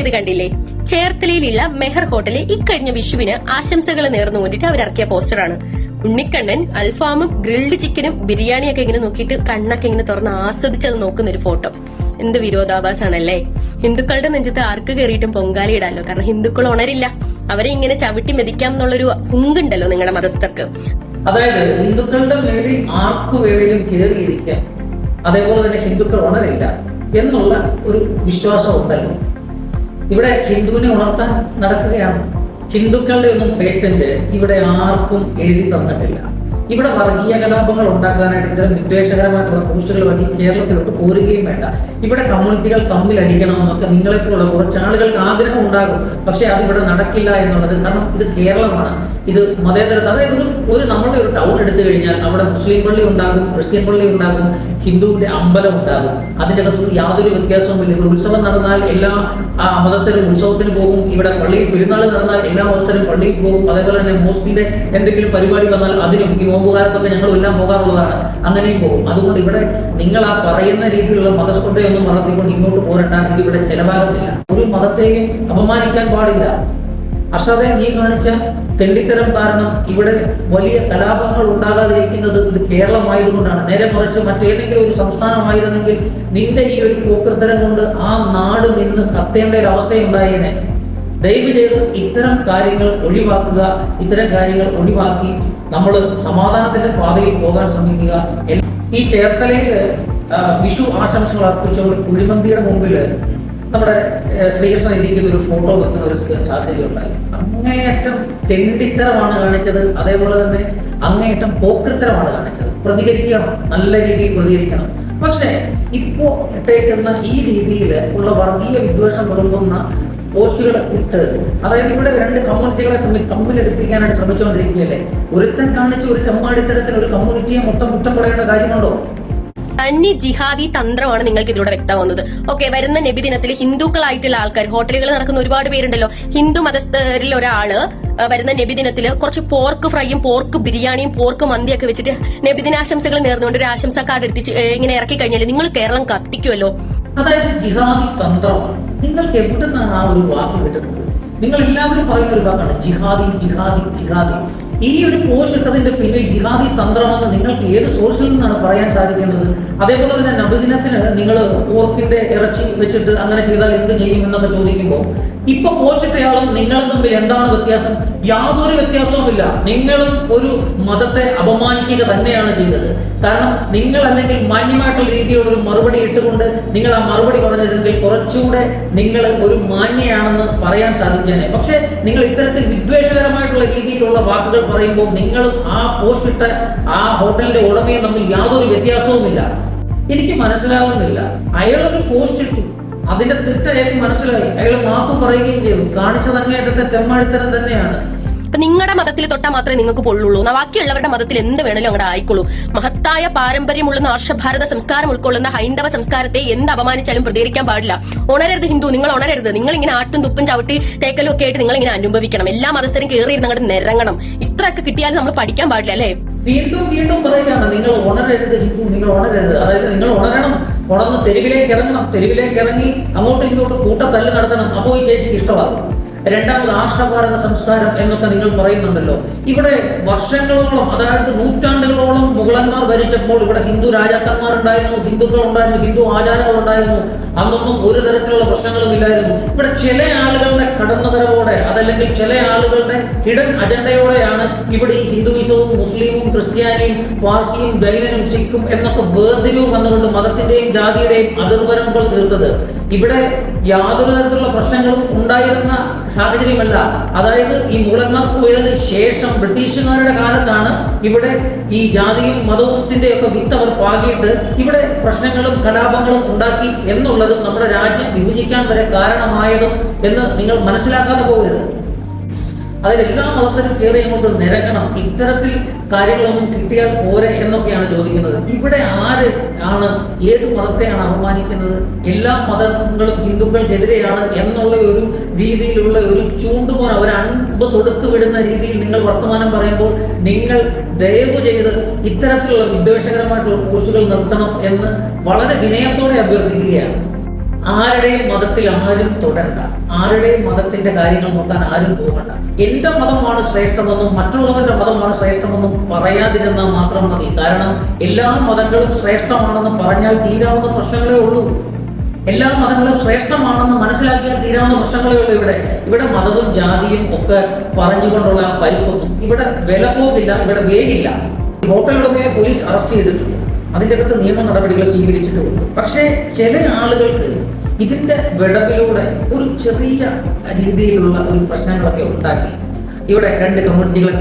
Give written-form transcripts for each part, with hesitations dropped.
ഇത് കണ്ടില്ലേ? ചേർത്തലയിലുള്ള മെഹർ ഹോട്ടലിൽ ഇക്കഴിഞ്ഞ വിഷുവിന് ആശംസകൾ നേർന്നു കൊണ്ടിട്ട് അവരിറക്കിയ പോസ്റ്ററാണ്. ഉണ്ണിക്കണ്ണൻ അൽഫാമും ഗ്രിൽഡ് ചിക്കനും ബിരിയാണിയൊക്കെ ഇങ്ങനെ നോക്കിയിട്ട് കണ്ണൊക്കെ ഇങ്ങനെ തുറന്ന് ആസ്വദിച്ചത് നോക്കുന്ന ഒരു ഫോട്ടോ. എന്ത് വിരോധാഭാസമാണല്ലേ? ഹിന്ദുക്കളുടെ നെഞ്ചത്ത് ആർക്ക് കയറിയിട്ടും പൊങ്കാലി ഇടാലോ. കാരണം ഹിന്ദുക്കൾ ഉണരില്ല, അവരെ ഇങ്ങനെ ചവിട്ടി മെതിക്കാം എന്നുള്ളൊരു ഹുങ്കുണ്ടല്ലോ നിങ്ങളുടെ മതസ്ഥർക്ക്. അതായത് ഹിന്ദുക്കളുടെ മേലിൽ ആർക്കു വേണേലും കയറിയിരിക്കാം, അതേപോലെ തന്നെ ഹിന്ദുക്കൾ ഉണരില്ല എന്നുള്ള ഒരു വിശ്വാസം ഉണ്ടല്ലോ. ഇവിടെ ഹിന്ദുവിനെ ഉണർത്താൻ നടക്കുകയാണ്. ഹിന്ദുക്കളുടെ ഒന്നും പേറ്റന്റ് ഇവിടെ ആർക്കും എഴുതി തന്നിട്ടില്ല. ഇവിടെ വർഗീയ കലാപങ്ങൾ ഉണ്ടാക്കാനായിട്ട് ഇത്തരം വിദ്വേഷകരമായിട്ടുള്ള പോസ്റ്റുകൾ വഴി കേരളത്തിലോട്ട് പോരുകയും വേണ്ട. ഇവിടെ കമ്മ്യൂണിറ്റികൾ തമ്മിൽ അടിക്കണമെന്നൊക്കെ നിങ്ങളെപ്പോലുള്ള കുറച്ച് ആളുകൾക്ക് ആഗ്രഹം ഉണ്ടാകും. പക്ഷെ അതിവിടെ നടക്കില്ല എന്നുള്ളത്. കാരണം ഇത് കേരളമാണ്, ഇത് മതേതരത്വം. അതായത് ഒരു നമ്മളുടെ ഒരു ടൗൺ എടുത്തു കഴിഞ്ഞാൽ അവിടെ മുസ്ലിം പള്ളി ഉണ്ടാകും, ക്രിസ്ത്യൻ പള്ളി ഉണ്ടാകും, ഹിന്ദുവിന്റെ അമ്പലം ഉണ്ടാകും. അതിൻ്റെ അകത്ത് യാതൊരു വ്യത്യാസവുമില്ല. ഇവിടെ ഉത്സവം നടന്നാൽ എല്ലാ മതസ്ഥരും ഉത്സവത്തിന് പോകും. ഇവിടെ പള്ളിയിൽ പെരുന്നാൾ നടന്നാൽ എല്ലാ മതസ്ഥരും പള്ളിയിൽ പോകും. അതേപോലെ തന്നെ മോസ്കിന്റെ എന്തെങ്കിലും പരിപാടി വന്നാൽ അതിനും ഈ നോമ്പുകാലത്തൊക്കെ ഞങ്ങളും എല്ലാം പോകാറുള്ളതാണ്, അങ്ങനെയും പോകും. അതുകൊണ്ട് ഇവിടെ നിങ്ങൾ ആ പറയുന്ന രീതിയിലുള്ള മതസ്പർദ്ധയൊന്നും വളർത്തിക്കൊണ്ട് ഇങ്ങോട്ട് പോരണ്ട. ഇതിവിടെ ചെലവാകുന്നില്ല. ഒരു മതത്തെയും അപമാനിക്കാൻ പാടില്ല. അർഷാദെ, നീ കാണിച്ച തെണ്ടിത്തരം കാരണം ഇവിടെ വലിയ കലാപങ്ങൾ ഉണ്ടാകാതിരിക്കുന്നത് ഇത് കേരളമായതുകൊണ്ടാണ്. നേരെ മറിച്ച് മറ്റേതെങ്കിലും ഒരു സംസ്ഥാനമായിരുന്നെങ്കിൽ നിന്റെ ഈ ഒരു പോക്കൃത്തരം കൊണ്ട് ആ നാട് നിന്ന് കത്തേണ്ട ഒരു അവസ്ഥയുണ്ടായേനെ. ദയവ് ചെയ്ത് ഇത്തരം കാര്യങ്ങൾ ഒഴിവാക്കുക. ഇത്തരം കാര്യങ്ങൾ ഒഴിവാക്കി നമ്മൾ സമാധാനത്തിന്റെ പാതയിൽ പോകാൻ ശ്രമിക്കുക. ഈ ചേർത്തലയിൽ വിഷു ആശംസകൾ അർപ്പിച്ചുകൊണ്ട് കുഴിമന്തിയുടെ മുമ്പിൽ നമ്മുടെ ശ്രീകൃഷ്ണൻ ഇരിക്കുന്ന ഒരു ഫോട്ടോ വെക്കുന്ന ഒരു സാധ്യതയുണ്ടായി. അങ്ങേയറ്റം തെണ്ടിത്തരമാണ് കാണിച്ചത്, അതേപോലെ തന്നെ അങ്ങേയറ്റം പോക്കൃത്തരമാണ് കാണിച്ചത്. പ്രതികരിക്കണം, നല്ല രീതിയിൽ പ്രതികരിക്കണം. പക്ഷേ ഇപ്പോ ഇട്ടേക്കുന്ന ഈ രീതിയിൽ ഉള്ള വർഗീയ വിദ്വേഷം തുടങ്ങുന്ന പോസ്റ്റുകൾ ഇട്ട്, അതായത് ഇവിടെ രണ്ട് കമ്മ്യൂണിറ്റികളെ തമ്മിലെടുപ്പിക്കാനായിട്ട് ശ്രമിച്ചുകൊണ്ടിരിക്കുകയല്ലേ. ഒരുത്തൻ കാണിച്ച ഒരു ചെമ്മാടിത്തരത്തിൽ ഒരു കമ്മ്യൂണിറ്റിയെ മൊത്തം കുറ്റം പറയേണ്ട കാര്യമുണ്ടോ? തന്നി ജിഹാദി തന്ത്രമാണ് നിങ്ങൾക്ക് ഇതിലൂടെ വ്യക്തമാവുന്നത്. ഓക്കെ, വരുന്ന നബിദിനത്തിൽ ഹിന്ദുക്കളായിട്ടുള്ള ആൾക്കാർ ഹോട്ടലുകളിൽ നടക്കുന്ന ഒരുപാട് പേരുണ്ടല്ലോ. ഹിന്ദു മതസ്ഥരിൽ ഒരാള് വരുന്ന നബിദിനത്തിൽ കുറച്ച് പോർക്ക് ഫ്രൈയും പോർക്ക് ബിരിയാണിയും പോർക്ക് മന്തിയൊക്കെ വെച്ചിട്ട് നബിദിനാശംസകൾ നേർന്നുകൊണ്ട് ഒരു ആശംസ കാർഡ് എടുത്തിച്ച് ഇങ്ങനെ ഇറക്കി കഴിഞ്ഞാൽ നിങ്ങൾ കേരളം കത്തിക്കുമല്ലോ. അതായത് ജിഹാദി തന്ത്രമാണ്. നിങ്ങൾക്ക് എവിടെ നിന്നാണ് ആ ഒരു വാക്ക് കിട്ടുന്നത്? നിങ്ങൾ എല്ലാവരും പറയുന്ന ഒരു വാക്കാണ് ജിഹാദി ജിഹാദി ജിഹാദി. ഈ ഒരു പോസ്റ്റ് ഇട്ടതിന്റെ പിന്നിൽ ജിഹാദി തന്ത്രമെന്ന് നിങ്ങൾക്ക് ഏത് സോഴ്സിൽ നിന്നാണ് പറയാൻ സാധിക്കുന്നത്? അതേപോലെ തന്നെ നബിദിനത്തിന് നിങ്ങൾ പോർക്കിന്റെ ഇറച്ചി വെച്ചിട്ട് അങ്ങനെ ചെയ്താൽ എന്ത് ചെയ്യും എന്നൊക്കെ ചോദിക്കുമ്പോൾ ഇപ്പൊ പോസ്റ്റ് ഇട്ടയാളും നിങ്ങളും തമ്മിൽ എന്താണ് വ്യത്യാസം? യാതൊരു വ്യത്യാസവുമില്ല. നിങ്ങളും ഒരു മതത്തെ അപമാനിക്കുക തന്നെയാണ് ചെയ്തത്. കാരണം നിങ്ങൾ അല്ലെങ്കിൽ മാന്യമായിട്ടുള്ള രീതിയിലുള്ള ഒരു മറുപടി ഇട്ടുകൊണ്ട് നിങ്ങൾ ആ മറുപടി പറഞ്ഞിരുന്നെങ്കിൽ കുറച്ചുകൂടെ നിങ്ങൾ ഒരു മാന്യയാണെന്ന് പറയാൻ സാധിച്ചേനെ. പക്ഷെ നിങ്ങൾ ഇത്തരത്തിൽ വിദ്വേഷകരമായിട്ടുള്ള രീതിയിലുള്ള വാക്കുകൾ പറയുമ്പോൾ നിങ്ങളും ആ പോസ്റ്റ് ഇട്ട ആ ഹോട്ടലിന്റെ ഉടമയും തമ്മിൽ യാതൊരു വ്യത്യാസവുമില്ല. എനിക്ക് മനസ്സിലാകുന്നില്ല. അയാളൊരു പോസ്റ്റ് ഇട്ടു, അതിന്റെ തെറ്റ് അയാൾക്ക് മനസ്സിലായി, അയാൾ മാപ്പ് പറയുകയും ചെയ്തു. കാണിച്ചത് അങ്ങേയറ്റത്തെ തെമ്മാടിത്തരം തന്നെയാണ്. അപ്പൊ നിങ്ങളുടെ മതത്തിൽ തൊട്ടാൽ മാത്രമേ നിങ്ങൾക്ക് പൊള്ളുള്ളൂ. ബാക്കിയുള്ളവരുടെ മതത്തിൽ എന്ത് വേണേലും അങ്ങോട്ട് ആയിക്കോളൂ. മഹത്തായ പാരമ്പര്യമുള്ള ആർഷഭാരത സംസ്കാരം ഉൾക്കൊള്ളുന്ന ഹൈന്ദവ സംസ്കാരത്തെ എന്ത് അപമാനിച്ചാലും പ്രതികരിക്കാൻ പാടില്ല. ഉണരരുത് ഹിന്ദു, നിങ്ങൾ ഉണരരുത്. നിങ്ങൾ ഇങ്ങനെ ആട്ടും തുപ്പും ചവിട്ടി തേക്കലും ഒക്കെ ആയിട്ട് നിങ്ങൾ ഇങ്ങനെ അനുഭവിക്കണം. എല്ലാ മതസ്ഥരും കയറിയിരുന്ന് അങ്ങോട്ട് നിരങ്ങണം. ഇത്രയൊക്കെ കിട്ടിയാലും നമ്മൾ പഠിക്കാൻ പാടില്ല അല്ലേ? വീണ്ടും വീണ്ടും പറയുകയാണ് നിങ്ങൾ ഉണരരുത് ഹിന്ദു, നിങ്ങൾ ഉണരരുത്. അതായത് നിങ്ങൾ ഉണരണം, ഉണർന്ന് തെരുവിലേക്ക് ഇറങ്ങണം, തെരുവിലേക്ക് ഇറങ്ങി അങ്ങോട്ടും ഇങ്ങോട്ടും കൂട്ടത്തല്ല് നടത്തണം. അപ്പോൾ ഈ ചേച്ചിക്ക് ഇഷ്ടമാകും. രണ്ടാമത് ആർഷഭാരത സംസ്കാരം എന്നൊക്കെ നിങ്ങൾ പറയുന്നുണ്ടല്ലോ. ഇവിടെ വർഷങ്ങളോളം, അതായത് നൂറ്റാണ്ടുകളോളം മുഗളന്മാർ ഭരിച്ചപ്പോൾ ഇവിടെ ഹിന്ദു രാജാക്കന്മാരുണ്ടായിരുന്നു, ഹിന്ദുക്കൾ ഉണ്ടായിരുന്നു, ഹിന്ദു ആചാരങ്ങൾ ഉണ്ടായിരുന്നു. അന്നൊന്നും ഒരു തരത്തിലുള്ള പ്രശ്നങ്ങളും ഇല്ലായിരുന്നു. ഇവിടെ ചില ആളുകളുടെ കടന്നുവരവോടെ, അതല്ലെങ്കിൽ ചില ആളുകളുടെ ഹിഡൻ അജണ്ടയോടെയാണ് ഇവിടെ ഈ ഹിന്ദുയിസവും മുസ്ലിമും ക്രിസ്ത്യാനിയും പാർസിയും ജൈനനും സിഖും എന്നൊക്കെ വേർതിരിവ് വന്നുകൊണ്ട് മതത്തിന്റെയും ജാതിയുടെയും അതിർവരമ്പുകൾ തീർത്തത്. ഇവിടെ യാതൊരു തരത്തിലുള്ള പ്രശ്നങ്ങളും ഉണ്ടായിരുന്ന സാഹചര്യമല്ല. അതായത് ഈ മുഗളന്മാർ പോയതിന് ശേഷം ബ്രിട്ടീഷുകാരുടെ കാലത്താണ് ഇവിടെ ഈ ജാതിയും മതത്തിന്റെ ഒക്കെ വിത്ത് അവർ പാകിയിട്ട് ഇവിടെ പ്രശ്നങ്ങളും കലാപങ്ങളും ഉണ്ടാക്കി എന്നുള്ളതും നമ്മുടെ രാജ്യം വിഭജിക്കാൻ വരെ കാരണമായതും എന്ന് നിങ്ങൾ മനസ്സിലാക്കാതെ പോകരുത്. അതിൽ എല്ലാ മതസ്ഥരും കയറി അങ്ങോട്ട് നിരങ്ങണം. ഇത്തരത്തിൽ കാര്യങ്ങളൊന്നും കിട്ടിയാൽ പോരെ എന്നൊക്കെയാണ് ചോദിക്കുന്നത്. ഇവിടെ ആര് ആണ് ഏത് മതത്തെയാണ് അപമാനിക്കുന്നത്? എല്ലാ മതങ്ങളും ഹിന്ദുക്കൾക്കെതിരെയാണ് എന്നുള്ള ഒരു രീതിയിലുള്ള ഒരു ചൂണ്ടുപോൽ, ഒരു അൻപ് തൊടുത്തു വിടുന്ന രീതിയിൽ നിങ്ങൾ വർത്തമാനം പറയുമ്പോൾ നിങ്ങൾ ദയവ് ചെയ്ത് ഇത്തരത്തിലുള്ള വിദ്വേഷകരമായിട്ടുള്ള പോസ്റ്റുകൾ നിർത്തണം എന്ന് വളരെ വിനയത്തോടെ അഭ്യർത്ഥിക്കുകയാണ്. ആരുടെയും മതത്തിൽ ആരും തൊടണ്ട, ആരുടെയും മതത്തിന്റെ കാര്യങ്ങൾ നോക്കാൻ ആരും പോകണ്ട. എന്റെ മതമാണ് ശ്രേഷ്ഠമെന്നും മറ്റുള്ളവരുടെ മതമാണ് ശ്രേഷ്ഠമെന്നും പറയാതിരുന്നാൽ മാത്രം മതി. കാരണം എല്ലാ മതങ്ങളും ശ്രേഷ്ഠമാണെന്ന് പറഞ്ഞാൽ തീരാവുന്ന പ്രശ്നങ്ങളേ ഉള്ളൂ. എല്ലാ മതങ്ങളും ശ്രേഷ്ഠമാണെന്ന് മനസ്സിലാക്കിയാൽ തീരാവുന്ന പ്രശ്നങ്ങളേ ഉള്ളൂ. ഇവിടെ മതവും ജാതിയും ഒക്കെ പറഞ്ഞുകൊണ്ടുള്ള പരിപ്പൊന്നും ഇവിടെ വില പോകില്ല, ഇവിടെ വേഗില്ല. ഹോട്ടലുടമയെ പോലീസ് അറസ്റ്റ് ചെയ്തിട്ടുണ്ട്, അതിൻ്റെ അകത്ത് നിയമ നടപടികൾ സ്വീകരിച്ചിട്ടുണ്ട്. പക്ഷേ ചില ആളുകൾക്ക് ഇതിന്റെ വിടവിലൂടെ ഒരു ചെറിയ രീതിയിലുള്ള ഒരു പ്രശ്നങ്ങളൊക്കെ ഉണ്ടാക്കി ഇവിടെ രണ്ട് കമ്മ്യൂണിറ്റികളെ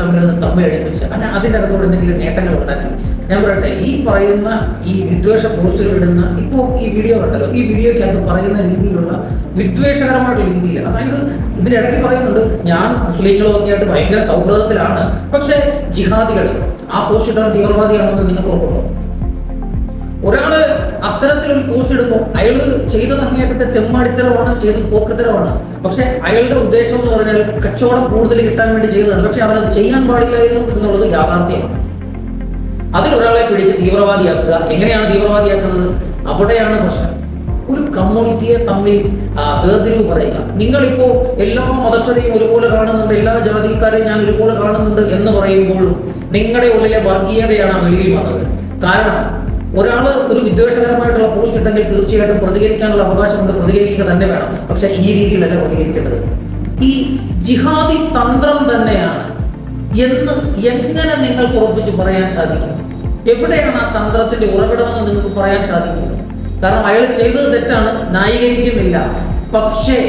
തമ്മിലടിപ്പിച്ച് അതിൻ്റെ അകത്തോടെ എന്തെങ്കിലും നേട്ടങ്ങൾ ഉണ്ടാക്കി. ഞാൻ പറയട്ടെ, ഈ പറയുന്ന ഈ വിദ്വേഷ പോസ്റ്റുകൾ ഇടുന്ന ഇപ്പോൾ ഈ വീഡിയോ കണ്ടല്ലോ, ഈ വീഡിയോയ്ക്കകത്ത് പറയുന്ന രീതിയിലുള്ള വിദ്വേഷകരമായിട്ടുള്ള രീതിയിൽ, അതായത് ഇതിന്റെ ഇടയ്ക്ക് പറയുന്നുണ്ട് ഞാൻ മുസ്ലിങ്ങളും ഒക്കെ ആയിട്ട് ഭയങ്കര സൗഹൃദത്തിലാണ്, പക്ഷേ ജിഹാദികൾ ആ പോസ്റ്റ് ഇടാൻ തീവ്രവാദിയാണെന്ന് നിങ്ങൾക്ക് ഉറപ്പുണ്ടോ? ഒരാള് അത്തരത്തിലൊരു പോസ്റ്റ് ഇടുമ്പോൾ അയാൾ ചെയ്തത് അങ്ങേയറ്റത്തെ തെമ്മാടിത്തരമാണ്, ചെയ്തത് പോക്കത്തരമാണ്. പക്ഷെ അയാളുടെ ഉദ്ദേശം എന്ന് പറഞ്ഞാൽ കച്ചവടം കൂടുതൽ കിട്ടാൻ വേണ്ടി ചെയ്തതാണ്. പക്ഷെ അവനത് ചെയ്യാൻ പാടില്ലായിരുന്നു എന്നുള്ളത് യാഥാർത്ഥ്യമാണ്. അതിലൊരാളെ പിടിച്ച് തീവ്രവാദിയാക്കുക. എങ്ങനെയാണ് തീവ്രവാദിയാക്കുന്നത്? അവിടെയാണ് പ്രശ്നം. ഒരു കമ്മ്യൂണിറ്റിയെ തമ്മിൽ വേർതിരിവ് പറയുക. നിങ്ങളിപ്പോ എല്ലാ മതസ്ഥരെയും ഒരുപോലെ കാണുന്നുണ്ട്, എല്ലാ ജാതിക്കാരെയും ഞാൻ ഒരുപോലെ കാണുന്നുണ്ട് എന്ന് പറയുമ്പോഴും നിങ്ങളുടെ ഉള്ളിലെ വർഗീയതയാണ് വെളിയിൽ വന്നത്. കാരണം ഒരാൾ ഒരു വിദ്വേഷകരമായിട്ടുള്ള പോസ്റ്റ് ഉണ്ടെങ്കിൽ തീർച്ചയായിട്ടും പ്രതികരിക്കാനുള്ള അവകാശമുണ്ട്, പ്രതികരിക്കുക തന്നെ വേണം. പക്ഷെ ഈ രീതിയിലല്ല പ്രതികരിക്കേണ്ടത്. ഈ ജിഹാദി തന്ത്രം തന്നെയാണ് എന്ന് എങ്ങനെ നിങ്ങൾക്ക് ഉറപ്പിച്ച് പറയാൻ സാധിക്കും? എവിടെയാണ് ആ തന്ത്രത്തിന്റെ ഉറവിടമെന്ന് നിങ്ങൾക്ക് പറയാൻ സാധിക്കും? കാരണം അയാൾ ചെയ്തത് തെറ്റാണ്, ന്യായീകരിക്കുന്നില്ല. പക്ഷേ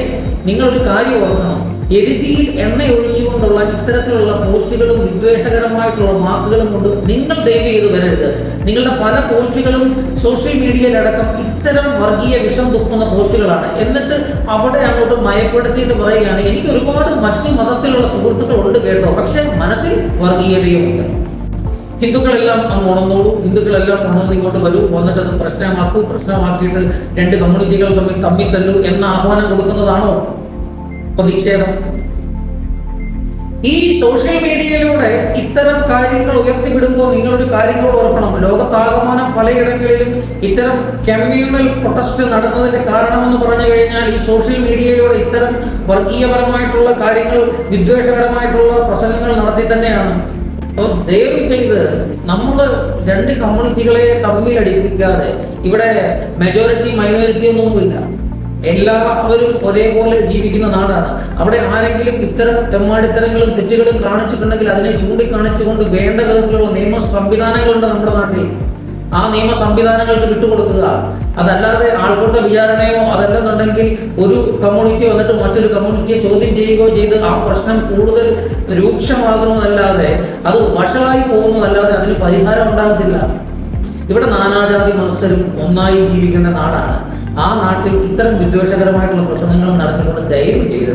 നിങ്ങളൊരു കാര്യം ഓർക്കണം, എരുതിയിൽ എണ്ണ ഒഴിച്ചുകൊണ്ടുള്ള ഇത്തരത്തിലുള്ള പോസ്റ്റുകളും വിദ്വേഷകരമായിട്ടുള്ള വാക്കുകളും കൊണ്ട് നിങ്ങൾ ദയവ് ചെയ്ത് വരരുത്. നിങ്ങളുടെ പല പോസ്റ്റുകളും സോഷ്യൽ മീഡിയയിലടക്കം ഇത്തരം വർഗീയ വിഷം തുപ്പുന്ന പോസ്റ്റുകളാണ്. എന്നിട്ട് അവിടെ അങ്ങോട്ട് മയപ്പെടുത്തിയിട്ട് പറയുകയാണ് എനിക്ക് ഒരുപാട് മറ്റു മതത്തിലുള്ള സുഹൃത്തുക്കളുണ്ട് കേട്ടോ, പക്ഷെ മനസ്സിൽ വർഗീയതയുമുണ്ട്. ഹിന്ദുക്കളെല്ലാം അങ്ങ് ഉണർന്നോളൂ, ഹിന്ദുക്കളെല്ലാം ഉണർന്ന് ഇങ്ങോട്ട് വരൂ, വന്നിട്ട് അത് പ്രശ്നമാക്കിയിട്ട് രണ്ട് കമ്മ്യൂണിറ്റികൾ തമ്മിൽ തല്ലൂ എന്ന ആഹ്വാനം കൊടുക്കുന്നതാണോ പ്രതിഷേധം? ഈ സോഷ്യൽ മീഡിയയിലൂടെ ഇത്തരം കാര്യങ്ങൾ ഉയർത്തിവിടുമ്പോൾ നിങ്ങളൊരു കാര്യങ്ങളോട് ഓർക്കണം. ലോകത്താകമാനം പലയിടങ്ങളിലും ഇത്തരം കമ്മ്യൂണൽ പ്രൊട്ടസ്റ്റ് നടന്നതിന്റെ കാരണമെന്ന് പറഞ്ഞു കഴിഞ്ഞാൽ ഈ സോഷ്യൽ മീഡിയയിലൂടെ ഇത്തരം വർഗീയപരമായിട്ടുള്ള കാര്യങ്ങൾ, വിദ്വേഷകരമായിട്ടുള്ള പ്രസംഗങ്ങൾ നടത്തി തന്നെയാണ്. അപ്പോൾ ദയവ് ചെയ്ത് നമ്മൾ രണ്ട് കമ്മ്യൂണിറ്റികളെ തമ്മിൽ അടിപ്പിക്കാതെ, ഇവിടെ മെജോറിറ്റി മൈനോറിറ്റി ഒന്നുമില്ല, എല്ലാവരും ഒരേപോലെ ജീവിക്കുന്ന നാടാണ്. അവിടെ ആരെങ്കിലും ഇത്തരം തെമ്മാടിത്തരങ്ങളും തെറ്റുകളും കാണിച്ചിട്ടുണ്ടെങ്കിൽ അതിനെ ചൂണ്ടിക്കാണിച്ചുകൊണ്ട് വേണ്ട വിധത്തിലുള്ള നിയമ സംവിധാനങ്ങളുണ്ട് നമ്മുടെ നാട്ടിൽ. ആ നിയമ സംവിധാനങ്ങൾക്ക് വിട്ടുകൊടുക്കുക. അതല്ലാതെ ആൾക്കൂട്ട വിചാരണയോ അതല്ലെന്നുണ്ടെങ്കിൽ ഒരു കമ്മ്യൂണിറ്റി വന്നിട്ട് മറ്റൊരു കമ്മ്യൂണിറ്റിയെ ചോദ്യം ചെയ്യുകയോ ചെയ്ത് ആ പ്രശ്നം കൂടുതൽ രൂക്ഷമാകുന്നതല്ലാതെ, അത് വഷളായി പോകുന്നതല്ലാതെ അതിന് പരിഹാരം ഉണ്ടാകത്തില്ല. ഇവിടെ നാനാജാതി മതസ്ഥരും ഒന്നായി ജീവിക്കേണ്ട നാടാണ്. ആ നാട്ടിൽ ഇത്തരം വിദ്വേഷകരമായിട്ടുള്ള പ്രശ്നങ്ങൾ നടത്തിക്കൊണ്ട് ദയവ് ചെയ്ത്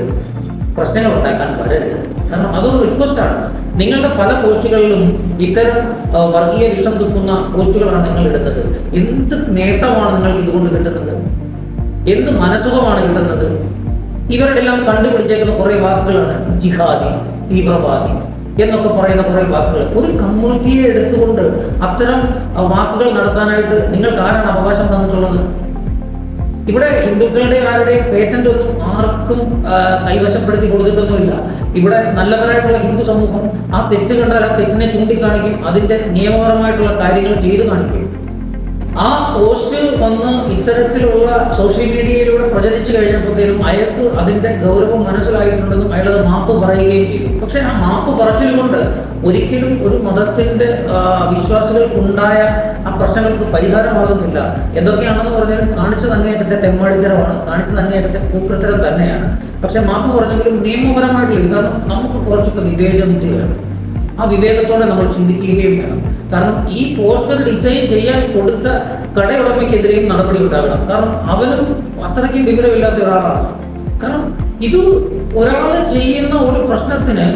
പ്രശ്നങ്ങൾ ഉണ്ടാക്കാൻ വരരുത്. കാരണം അതൊരു റിക്വസ്റ്റാണ്. നിങ്ങളുടെ പല പോസ്റ്റുകളിലും ഇത്തരം വർഗീയ വിഷം തുപ്പുന്ന പോസ്റ്റുകളാണ് നിങ്ങൾ ഇടുന്നത്. എന്ത് നേട്ടമാണ് നിങ്ങൾക്ക് ഇതുകൊണ്ട് കിട്ടുന്നത്? എന്ത് മനസുഖമാണ് കിട്ടുന്നത്? ഇവരുടെ എല്ലാം കണ്ടുപിടിച്ചേക്കുന്ന കുറെ വാക്കുകളാണ് ജിഹാദി, തീവ്രവാദി എന്നൊക്കെ പറയുന്ന കുറെ വാക്കുകൾ. ഒരു കമ്മ്യൂണിറ്റിയെ എടുത്തുകൊണ്ട് അത്തരം വാക്കുകൾ നടത്താനായിട്ട് നിങ്ങൾക്ക് ആരാണ് അവകാശം തന്നിട്ടുള്ളത്? ഇവിടെ ഹിന്ദുക്കളുടെ ആരുടെയും പേറ്റന്റ് ഒന്നും ആർക്കും കൈവശപ്പെടുത്തി കൊടുത്തിട്ടൊന്നുമില്ല. ഇവിടെ നല്ലവരായിട്ടുള്ള ഹിന്ദു സമൂഹം ആ തെറ്റ് കണ്ടാൽ ആ തെറ്റിനെ ചൂണ്ടിക്കാണിക്കും, അതിന്റെ നിയമപരമായിട്ടുള്ള കാര്യങ്ങൾ ചെയ്തു കാണിക്കും. ആ പോസ്റ്റ് വന്ന് ഇത്തരത്തിലുള്ള സോഷ്യൽ മീഡിയയിലൂടെ പ്രചരിച്ചു കഴിഞ്ഞപ്പോഴത്തേനും അയാൾക്ക് അതിന്റെ ഗൗരവം മനസ്സിലായിട്ടുണ്ടെന്നും അയാളത് മാപ്പ് പറയുകയും ചെയ്തു. പക്ഷെ ആ മാപ്പ് പറച്ചിലുകൊണ്ട് ഒരിക്കലും ഒരു മതത്തിന്റെ വിശ്വാസികൾക്കുണ്ടായ ആ പ്രശ്നങ്ങൾക്ക് പരിഹാരമാകുന്നില്ല. എന്തൊക്കെയാണെന്ന് പറഞ്ഞാലും കാണിച്ചത് അങ്ങേയറ്റത്തെ തെമ്മാടിത്തരമാണ്, കാണിച്ചത് അങ്ങേയറ്റത്തെ കൂക്കൃത്തരം തന്നെയാണ്. പക്ഷെ മാപ്പ് പറഞ്ഞെങ്കിലും നിയമപരമായിട്ടുള്ള, കാരണം നമുക്ക് കുറച്ചൊക്കെ വിവേചബുദ്ധി വേണം. ആ വിവേകത്തോടെ നമ്മൾ ചിന്തിക്കുകയും വേണം. കാരണം ഈ പോസ്റ്റർ ഡിസൈൻ ചെയ്യാൻ കൊടുത്ത കടയുടമയ്ക്കെതിരെയും നടപടി ഉണ്ടാകണം. കാരണം അവനും അത്രയ്ക്കും വിവരമില്ലാത്ത ഒരാളാണ്. കാരണം ഇത് ഒരാൾ ചെയ്യുന്ന ഒരു പ്രശ്നത്തിന്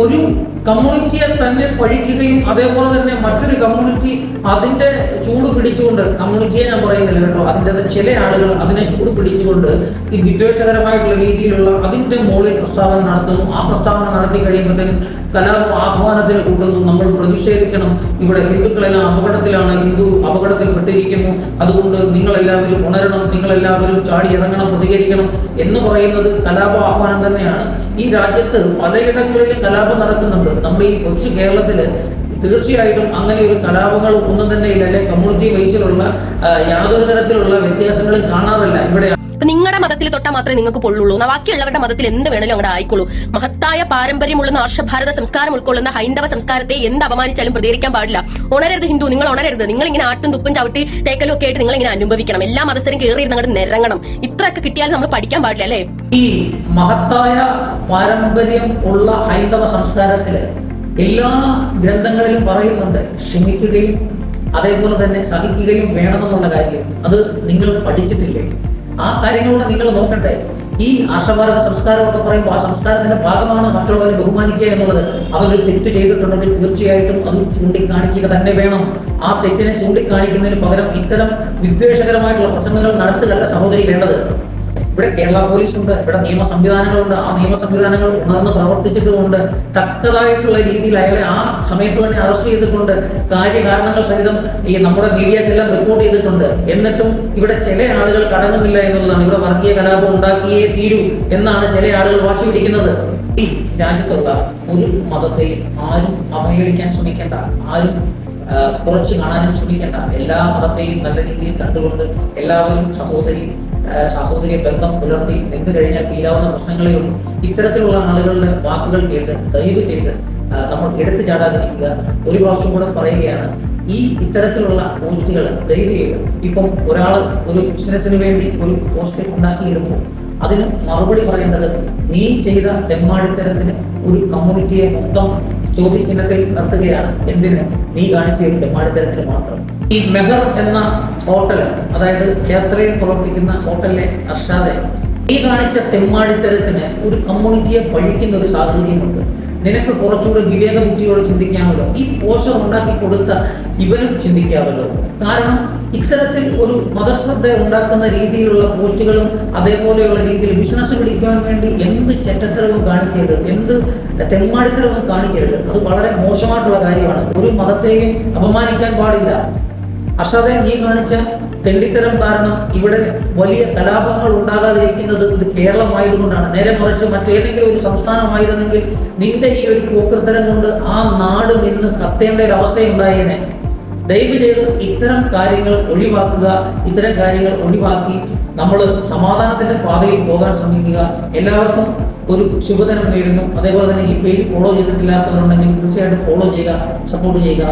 ഒരു കമ്മ്യൂണിറ്റിയെ തന്നെ പഴിക്കുകയും അതേപോലെ തന്നെ മറ്റൊരു കമ്മ്യൂണിറ്റി അതിന്റെ ചൂട് പിടിച്ചുകൊണ്ട്, കമ്മ്യൂണിറ്റിയെ ഞാൻ പറയുന്നില്ല കേട്ടോ, അതിൻ്റെ ചില ആളുകൾ അതിനെ ചൂട് പിടിച്ചുകൊണ്ട് ഈ വിദ്വേഷകരമായിട്ടുള്ള രീതിയിലുള്ള അതിന്റെ മുകളിൽ പ്രസ്താവന നടത്തുന്നു. ആ പ്രസ്താവന നടത്തി കഴിയുമ്പോഴത്തേക്കും കലാപ ആഹ്വാനത്തിന് കൂട്ടുന്നു. നമ്മൾ പ്രതിഷേധിക്കണം, ഇവിടെ ഹിന്ദുക്കളെല്ലാം അപകടത്തിലാണ്, ഹിന്ദു അപകടത്തിൽപ്പെട്ടിരിക്കുന്നു, അതുകൊണ്ട് നിങ്ങളെല്ലാവരും ഉണരണം, നിങ്ങളെല്ലാവരും ചാടി ഇറങ്ങണം, പ്രതികരിക്കണം എന്ന് പറയുന്നത് കലാപ ആഹ്വാനം തന്നെയാണ്. ഈ രാജ്യത്ത് പലയിടങ്ങളിലും കലാപം നടക്കുന്നുണ്ട്. നമ്മുടെ ഈ കൊച്ചു കേരളത്തില് തീർച്ചയായിട്ടും അങ്ങനെ ഒരു കലാപങ്ങൾ ഒന്നും തന്നെ ഇല്ല, അല്ലെ കമ്മ്യൂണിറ്റി വൈസിലുള്ള യാതൊരു തരത്തിലുള്ള വ്യത്യാസങ്ങളും കാണാറില്ല. ഇവിടെ നിങ്ങളുടെ മതത്തിൽ തൊട്ടാൽ മാത്രമേ നിങ്ങൾക്ക് പൊള്ളുള്ളൂ, ബാക്കിയുള്ളവരുടെ മതത്തിൽ എന്ത് വേണേലും അങ്ങനെ ആയിക്കോളൂ. മഹത്തായ പാരമ്പര്യമുള്ള ആർഷഭാരത സംസ്കാരം ഉൾക്കൊള്ളുന്ന ഹൈന്ദവ സംസ്കാരത്തെ എന്ത് അപമാനിച്ചാലും പ്രതികരിക്കാൻ പാടില്ല. ഉണരരുത് ഹിന്ദു, നിങ്ങൾ ഉണരരുത്. നിങ്ങൾ ഇങ്ങനെ ആട്ടും തുപ്പും ചവിട്ടി തേക്കലും ഒക്കെ ആയിട്ട് നിങ്ങൾ ഇങ്ങനെ അനുഭവിക്കണം. എല്ലാ മതസ്ഥരും കയറി അങ്ങോട്ട് നിരങ്ങണം. ഇത്രയൊക്കെ കിട്ടിയാലും നമ്മൾ പഠിക്കാൻ പാടില്ല അല്ലേ? ഈ മഹത്തായ പാരമ്പര്യം ഉള്ള ഹൈന്ദവ സംസ്കാരത്തില് എല്ലാ ഗ്രന്ഥങ്ങളിലും പറയുന്നുണ്ട് ക്ഷമിക്കുകയും അതേപോലെ തന്നെ സഹിക്കുകയും വേണമെന്നുള്ള കാര്യം. അത് നിങ്ങൾ പഠിച്ചിട്ടില്ലേ? ആ കാര്യങ്ങളോട് നിങ്ങൾ നോക്കട്ടെ. ഈ ആർഷഭാരത സംസ്കാരം ഒക്കെ പറയുമ്പോൾ ആ സംസ്കാരത്തിന്റെ ഭാഗമാണ് മറ്റുള്ളവരെ ബഹുമാനിക്കുക എന്നുള്ളത്. അവരൊരു തെറ്റ് ചെയ്തിട്ടുണ്ടെങ്കിൽ തീർച്ചയായിട്ടും അത് ചൂണ്ടിക്കാണിക്കുക തന്നെ വേണം. ആ തെറ്റിനെ ചൂണ്ടിക്കാണിക്കുന്നതിന് പകരം ഇത്തരം വിദ്വേഷകരമായിട്ടുള്ള പ്രസംഗങ്ങൾ നടത്തുകയല്ല സഹോദരി വേണ്ടത്. ഇവിടെ കേരള പോലീസ് ഉണ്ട്, ഇവിടെ നിയമ സംവിധാനങ്ങളുണ്ട്. ആ നിയമ സംവിധാനങ്ങൾ ഉണർന്ന് പ്രവർത്തിച്ചിട്ടുമുണ്ട്. തക്കതായിട്ടുള്ള രീതിയിൽ അയാളെ ആ സമയത്ത് തന്നെ അറസ്റ്റ് ചെയ്തിട്ടുണ്ട്. കാര്യകാരണങ്ങൾ സഹിതം ഈ നമ്മുടെ മീഡിയാസ് എല്ലാം റിപ്പോർട്ട് ചെയ്തിട്ടുണ്ട്. എന്നിട്ടും ഇവിടെ ചില ആളുകൾ കടങ്ങുന്നില്ല എന്നുള്ളതാണ്. ഇവിടെ വർഗീയ കലാപം ഉണ്ടാക്കിയേ തീരൂ എന്നാണ് ചില ആളുകൾ വാശി പിടിക്കുന്നത്. ഈ രാജ്യത്തുള്ള ഒരു മതത്തെയും ആരും അവഹേളിക്കാൻ ശ്രമിക്കേണ്ട, ആരും കുറച്ച് കാണാനും ശ്രമിക്കേണ്ട. എല്ലാ മതത്തെയും നല്ല രീതിയിൽ കണ്ടുകൊണ്ട് എല്ലാവരും സഹോദരി ബന്ധം പുലർത്തി നിന്ന് കഴിഞ്ഞാൽ തീരാവുന്ന പ്രശ്നങ്ങളേ ഉള്ളൂ. ഇത്തരത്തിലുള്ള ആളുകളുടെ വാക്കുകൾ കേട്ട് ദയവ് ചെയ്ത് നമ്മൾ എടുത്തു ചാടാതിരിക്കുക. ഒരു പ്രാവശ്യം കൂടെ പറയുകയാണ്, ഈ ഇത്തരത്തിലുള്ള പോസ്റ്റുകൾ ദയവ് ചെയ്ത് ഇപ്പം ഒരാൾ ഒരു ബിസിനസ്സിന് വേണ്ടി ഒരു പോസ്റ്റ് ഉണ്ടാക്കിയിടുമ്പോൾ അതിന് മറുപടി പറയേണ്ടത് നീ ചെയ്ത തെമ്മാടിത്തരത്തിന് ഒരു കമ്മ്യൂണിറ്റിയെ മൊത്തം ചോദ്യചിഹ്നത്തിൽ നിർത്തുകയാണ്. എന്തിന്? നീ കാണിച്ച ഒരു തെമ്മാടിത്തരത്തിന് മാത്രം. ഈ മെഹർ എന്ന ഹോട്ടല്, അതായത് ചേർത്തലയിൽ പ്രവർത്തിക്കുന്ന ഹോട്ടലിലെ അർഷാദെ, നീ കാണിച്ച തെമ്മാടിത്തരത്തിന് ഒരു കമ്മ്യൂണിറ്റിയെ പഴിക്കുന്ന ഒരു സാഹചര്യമുണ്ട്. നിനക്ക് കുറച്ചുകൂടെ വിവേകബുദ്ധിയോട് ചിന്തിക്കാമല്ലോ. ഈ പോസ്റ്റർ ഉണ്ടാക്കി കൊടുത്ത ഇവനും ചിന്തിക്കാമല്ലോ. കാരണം ഇത്തരത്തിൽ ഒരു മതശ്രദ്ധ ഉണ്ടാക്കുന്ന രീതിയിലുള്ള പോസ്റ്റുകളും അതേപോലെയുള്ള രീതിയിൽ ബിസിനസ് പിടിക്കാൻ വേണ്ടി എന്ത് ചെറ്റത്തരവും കാണിക്കരുത്, എന്ത് തെമ്മാടിത്തരവും കാണിക്കരുത്. അത് വളരെ മോശമായിട്ടുള്ള കാര്യമാണ്. ഒരു മതത്തെയും അപമാനിക്കാൻ പാടില്ല. അർഷാദെ, നീ കാണിച്ച തെണ്ടിത്തരം കാരണം ഇവിടെ വലിയ കലാപങ്ങൾ ഉണ്ടാകാതിരിക്കുന്നത് ഇത് കേരളമായതുകൊണ്ടാണ്. നേരെ മറിച്ച് മറ്റേതെങ്കിലും ഒരു സംസ്ഥാനമായിരുന്നെങ്കിൽ നിന്റെ ഈ ഒരു പോക്കൃത്തരം കൊണ്ട് ആ നാട് നിന്ന് കത്തേണ്ട ഒരു അവസ്ഥയുണ്ടായേനെ. ദയവ് ചെയ്ത് ഇത്തരം കാര്യങ്ങൾ ഒഴിവാക്കുക. ഇത്തരം കാര്യങ്ങൾ ഒഴിവാക്കി നമ്മൾ സമാധാനത്തിന്റെ പാതയിൽ പോകാൻ ശ്രമിക്കുക. എല്ലാവർക്കും ഒരു ശുഭദിനം നേരുന്നു. അതേപോലെ തന്നെ ഈ പേജ് ഫോളോ ചെയ്തിട്ടില്ലാത്തവരുണ്ടെങ്കിൽ തീർച്ചയായിട്ടും ഫോളോ ചെയ്യുക, സപ്പോർട്ട് ചെയ്യുക.